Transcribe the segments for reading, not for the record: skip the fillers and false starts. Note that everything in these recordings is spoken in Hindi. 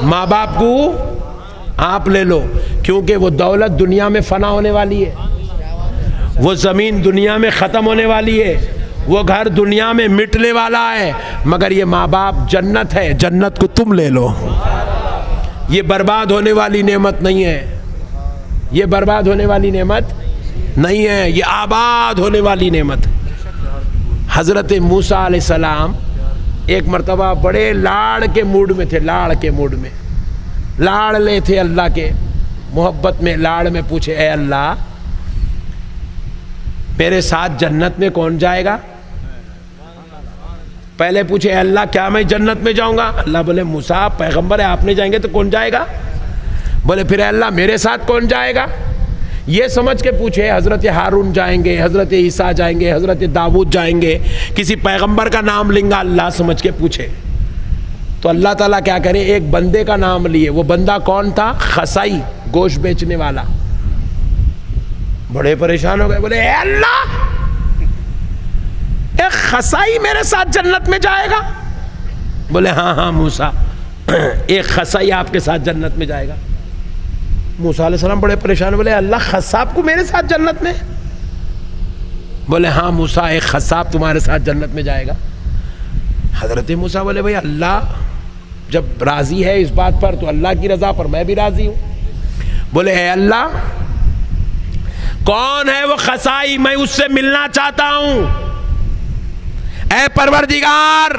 माँ बाप को आप ले लो, क्योंकि वो दौलत दुनिया में फना होने वाली है, वो ज़मीन दुनिया में ख़त्म होने वाली है, वो घर दुनिया में मिटने वाला है, मगर ये माँ बाप जन्नत है, जन्नत को तुम ले लो। ये बर्बाद होने वाली नेमत नहीं है, ये बर्बाद होने वाली नेमत नहीं है, ये आबाद होने वाली नेमत है। हज़रत मूसा अलैहिस्सलाम एक मर्तबा बड़े लाड़ के मूड में थे, लाड़ के मूड में, लाड़ ले थे अल्लाह के, मोहब्बत में, लाड़ में पूछे, ए अल्लाह मेरे साथ जन्नत में कौन जाएगा? पहले पूछे, अल्लाह क्या मैं जन्नत में जाऊंगा? अल्लाह बोले मूसा आप पैगंबर है, आप नहीं जाएंगे तो कौन जाएगा? बोले फिर अल्लाह मेरे साथ कौन जाएगा? ये समझ के पूछे, हज़रत हारून जाएंगे, हज़रत ईसा जाएंगे, हज़रत दाऊद जाएंगे, किसी पैगंबर का नाम लेंगे अल्लाह समझ के पूछे। तो अल्लाह ताला क्या करे, एक बंदे का नाम लिए। वो बंदा कौन था? खसाई, गोश्त बेचने वाला। बड़े परेशान हो गए, बोले ए अल्लाह एक खसाई मेरे साथ जन्नत में जाएगा? बोले हाँ हाँ मूसा, एक खसाई आपके साथ जन्नत में जाएगा। मूसा अलैहिस्सलाम बड़े परेशान, बोले अल्लाह खसाब को मेरे साथ जन्नत में? बोले हाँ मूसा एक खसाब तुम्हारे साथ जन्नत में जाएगा। हजरत मूसा बोले भाई अल्लाह जब राजी है इस बात पर तो अल्लाह की रजा पर मैं भी राजी हूँ। बोले ए अल्लाह कौन है वो खसाई, मैं उससे मिलना चाहता हूं। ए परवरदिगार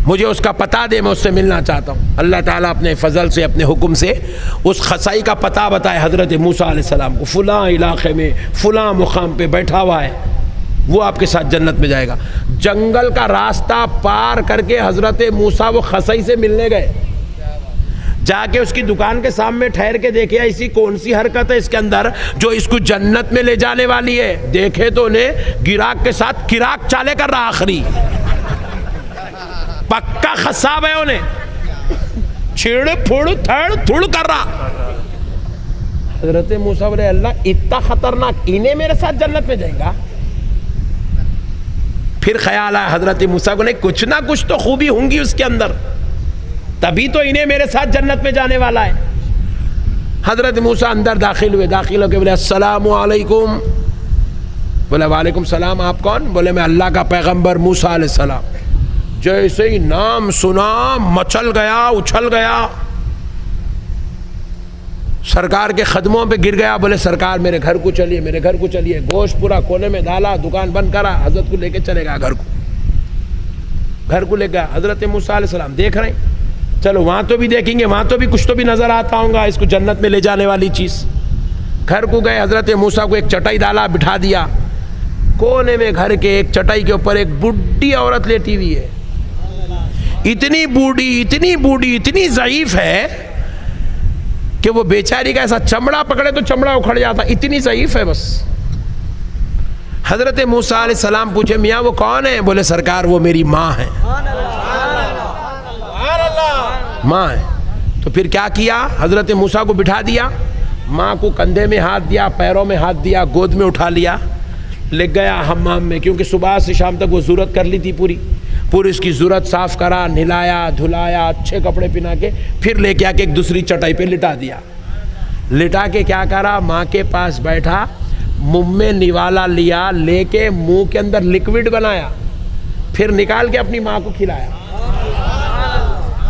मुझे उसका पता दे, मैं उससे मिलना चाहता हूं। अल्लाह ताला अपने फजल से, अपने हुक्म से उस खसाई का पता बताए हजरत मूसा अलैहिस्सलाम को, फुला इलाके में फुला मुकाम पे बैठा हुआ है, वो आपके साथ जन्नत में जाएगा। जंगल का रास्ता पार करके हजरत मूसा वो खसाई से मिलने गए। जाके उसकी दुकान के सामने ठहर के देखे ऐसी कौन सी हरकत है इसके अंदर जो इसको जन्नत में ले जाने वाली है। देखे तो उन्हें गिराक के साथ किराक चाले कर रहा, आखिरी पक्का खसाब है, उन्हें छेड़ फुड़ थड़ थुड़ कर रहा। हजरत मूसा बोले अल्लाह इतना खतरनाक, इन्हें मेरे साथ जन्नत में जाएगा? फिर ख्याल आया हजरत मूसा को, नहीं कुछ ना कुछ तो खूबी होंगी उसके अंदर, तभी तो इन्हें मेरे साथ जन्नत में जाने वाला है। हजरत मूसा अंदर दाखिल हुए, दाखिल होकर बोले अस्सलामु अलैकुम। बोले वालेकुम सलाम, आप कौन? बोले मैं अल्लाह का पैगंबर मूसा अलैहिस्सलाम। जैसे ही नाम सुना मचल गया, उछल गया, सरकार के कदमों पे गिर गया। बोले सरकार मेरे घर को चलिए, मेरे घर को चलिए। गोश्त पूरा कोने में डाला, दुकान बंद करा, हजरत को लेके चलेगा घर को, घर को ले गया। हजरत मूसा अलैहिस्सलाम देख रहे हैं, चलो वहाँ तो भी देखेंगे, वहाँ तो भी कुछ तो भी नज़र आता होगा इसको जन्नत में ले जाने वाली चीज़। घर को गए, हज़रत मूसा को एक चटाई डाला, बिठा दिया कोने में घर के एक चटाई के ऊपर एक बुढ़ी औरत लेटी हुई है। इतनी बूढ़ी, इतनी बूढ़ी, इतनी ज़ईफ़ है कि वो बेचारी का ऐसा चमड़ा पकड़े तो चमड़ा उखड़ जाता, इतनी ज़ईफ़ है बस। हज़रत मूसा अलैहिस्सलाम पूछे मियाँ वो कौन है? बोले सरकार वो मेरी माँ है, माँ है। तो फिर क्या किया, हजरत मूसा को बिठा दिया, माँ को कंधे में हाथ दिया, पैरों में हाथ दिया, गोद में उठा लिया, ले गया हम्माम में, क्योंकि सुबह से शाम तक वो ज़रूरत कर ली थी पूरी उसकी ज़रूरत साफ़ करा, नहलाया धुलाया, अच्छे कपड़े पहना के फिर लेके आके एक दूसरी चटाई पे लिटा दिया। लिटा के क्या करा, माँ के पास बैठा, मुँह में निवाला लिया, लेके मुँह के अंदर लिक्विड बनाया, फिर निकाल के अपनी माँ को खिलाया।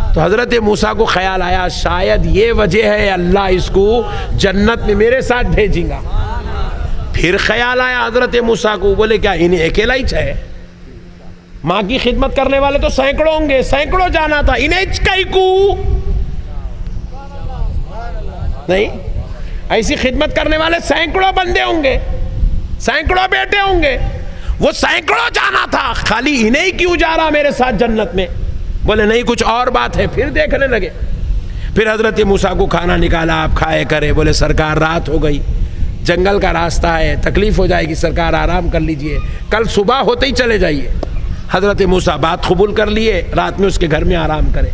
तो हज़रत मूसा को ख्याल आया शायद ये वजह है अल्लाह इसको जन्नत में मेरे साथ भेजेगा। फिर ख्याल आया हज़रत मूसा को, बोले क्या इन्हें अकेला ही चाहिए? माँ की खिदमत करने वाले तो सैकड़ों होंगे, सैकड़ों जाना था, इन्हें कई को नहीं, ऐसी खिदमत करने वाले सैकड़ों बंदे होंगे, सैकड़ों बेटे होंगे, वो सैकड़ों जाना था, खाली इन्हें ही क्यों जा रहा मेरे साथ जन्नत में? बोले नहीं कुछ और बात है। फिर देखने लगे, फिर हजरत मूसा को खाना निकाला, आप खाए करे। बोले सरकार रात हो गई, जंगल का रास्ता है, तकलीफ हो जाएगी, सरकार आराम कर लीजिए, कल सुबह होते ही चले जाइए। हजरत मूसा बात कबूल कर लिए, रात में उसके घर में आराम करे।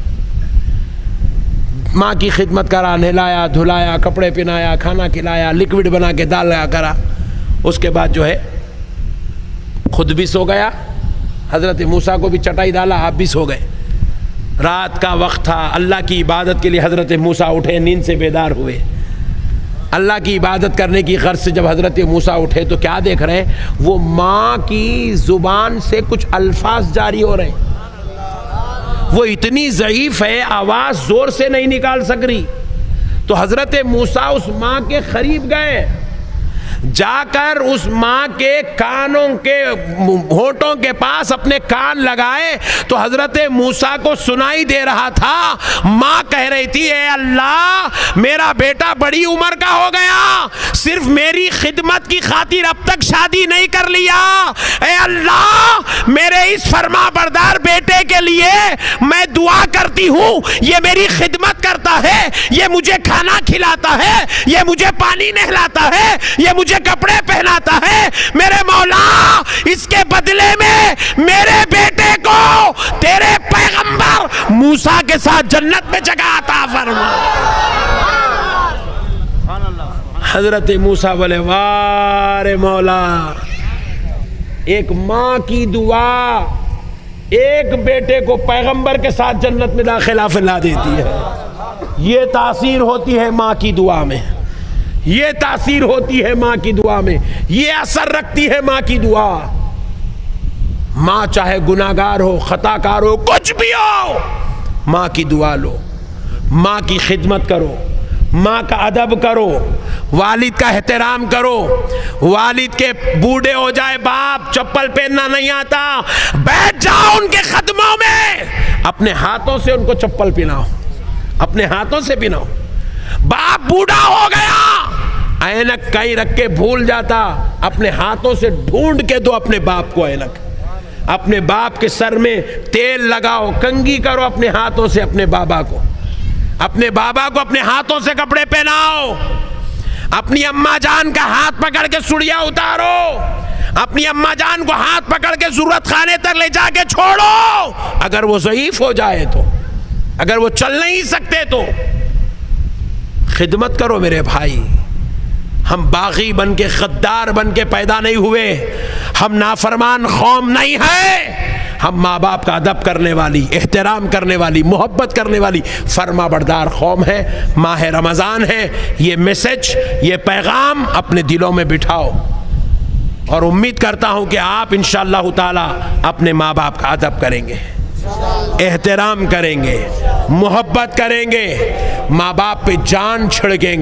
माँ की खिदमत करा, नहलाया धुलाया, कपड़े पहनाया, खाना खिलाया, लिक्विड बना के डाला करा। उसके बाद जो है खुद भी सो गया, हजरत मूसा को भी चटाई डाला, आप भी सो गए। रात का वक्त था, अल्लाह की इबादत के लिए हज़रत मूसा उठे, नींद से बेदार हुए। अल्लाह की इबादत करने की गर्ज से जब हज़रत मूसा उठे तो क्या देख रहे हैं, वो माँ की ज़ुबान से कुछ अल्फाज जारी हो रहे हैं। वो इतनी ज़ईफ़ है, आवाज़ ज़ोर से नहीं निकाल सक रही। तो हज़रत मूसा उस माँ के करीब गए, जाकर उस माँ के कानों के होंठों के पास अपने कान लगाए तो हजरत मूसा को सुनाई दे रहा था। माँ कह रही थी, ए अल्लाह, मेरा बेटा बड़ी उम्र का हो गया, सिर्फ मेरी खिदमत की खातिर अब तक शादी नहीं कर लिया। ए अल्लाह, मेरे इस फरमाबरदार बेटे के लिए मैं दुआ करती हूँ। ये मेरी खिदमत करता है, ये मुझे खाना खिलाता है, ये मुझे पानी नहलाता है, ये मुझे कपड़े पहनाता है। मेरे मौला, इसके बदले में मेरे बेटे को तेरे पैगंबर मूसा के साथ जन्नत में जगह अता फरमा। हजरत मूसा बोले, वारे मौला, एक माँ की दुआ एक बेटे को पैगंबर के साथ जन्नत में दाखिला फैला देती है। ये तासीर होती है माँ की दुआ में, ये तासीर होती है माँ की दुआ में, ये असर रखती है माँ की दुआ। माँ चाहे गुनाहगार हो, खताकार हो, कुछ भी हो, माँ की दुआ लो, माँ की खिदमत करो, माँ का अदब करो, वालिद का एहतराम करो। वालिद के बूढ़े हो जाए बाप, चप्पल पहनना नहीं आता, बैठ जाओ उनके कदमों में, अपने हाथों से उनको चप्पल पहनाओ, अपने हाथों से पहनाओ। बाप बूढ़ा हो गया, ऐनक कहीं रख के भूल जाता, अपने हाथों से ढूंढ के दो अपने बाप को ऐनक। अपने बाप के सर में तेल लगाओ, कंघी करो अपने हाथों से अपने बाबा को, अपने बाबा को अपने हाथों से कपड़े पहनाओ। अपनी अम्मा जान का हाथ पकड़ के सुड़िया उतारो, अपनी अम्मा जान को हाथ पकड़ के जरूरत खाने तक ले जाके छोड़ो। अगर वो ज़ईफ हो जाए तो, अगर वो चल नहीं सकते तो खिदमत करो मेरे भाई। हम बागी बन के, गद्दार बन के पैदा नहीं हुए, हम नाफरमान कौम नहीं है। हम माँ बाप का अदब करने वाली, एहतराम करने वाली, मोहब्बत करने वाली फरमाबरदार कौम है। माह रमज़ान है, ये मैसेज, ये पैगाम अपने दिलों में बिठाओ और उम्मीद करता हूँ कि आप इंशाअल्लाह ताला अपने माँ बाप का अदब करेंगे, एहतराम करेंगे, मोहब्बत करेंगे, माँ बाप पे जान छिड़केंगे।